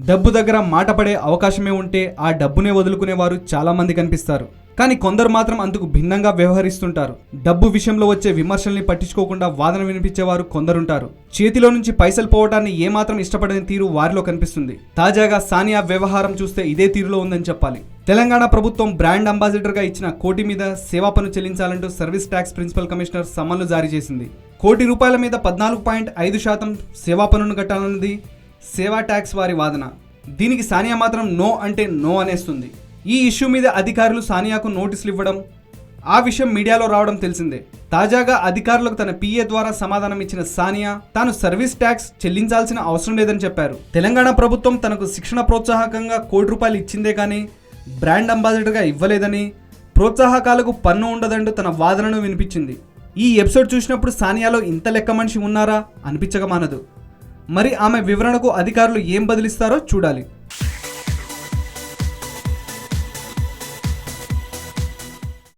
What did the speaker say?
డబ్బు దగ్గర మాట పడే అవకాశమే ఉంటే ఆ డబ్బునే వదులుకునేవారు చాలా మంది కనిపిస్తారు. కానీ కొందరు మాత్రం అందుకు భిన్నంగా వ్యవహరిస్తుంటారు. డబ్బు విషయంలో వచ్చే విమర్శల్ని పట్టించుకోకుండా వాదన వినిపించేవారు కొందరుంటారు. చేతిలో నుంచి పైసలు పోవటాన్ని ఏమాత్రం ఇష్టపడని తీరు వారిలో కనిపిస్తుంది. తాజాగా సానియా వ్యవహారం చూస్తే ఇదే తీరులో ఉందని చెప్పాలి. తెలంగాణ ప్రభుత్వం బ్రాండ్ అంబాసిడర్గా ఇచ్చిన కోటి మీద సేవా పన్ను చెల్లించాలంటూ సర్వీస్ ట్యాక్స్ ప్రిన్సిపల్ కమిషనర్ సమన్లు జారీ చేసింది. ₹1,00,00,000 మీద 14.5% సేవా పన్నును కట్టాలన్నది సేవా ట్యాక్స్ వారి వాదన. దీనికి సానియా మాత్రం నో అంటే నో అనేస్తుంది. ఈ ఇష్యూ మీద అధికారులు సానియాకు నోటీసులు ఇవ్వడం, ఆ విషయం మీడియాలో రావడం తెలిసిందే. తాజాగా అధికారులకు తన పిఏ ద్వారా సమాధానం ఇచ్చిన సానియా తాను సర్వీస్ ట్యాక్స్ చెల్లించాల్సిన అవసరం లేదని చెప్పారు. తెలంగాణ ప్రభుత్వం తనకు శిక్షణ ప్రోత్సాహకంగా ₹1,00,00,000 ఇచ్చిందే కానీ బ్రాండ్ అంబాసిడర్గా ఇవ్వలేదని, ప్రోత్సాహకాలకు పన్ను ఉండదంటూ తన వాదనను వినిపించింది. ఈ ఎపిసోడ్ చూసినప్పుడు సానియాలో ఇంత లెక్క మనిషి ఉన్నారా అనిపించక మానదు. మరి ఆమె వివరణకు అధికారులు ఏం బదిలిస్తారో చూడాలి.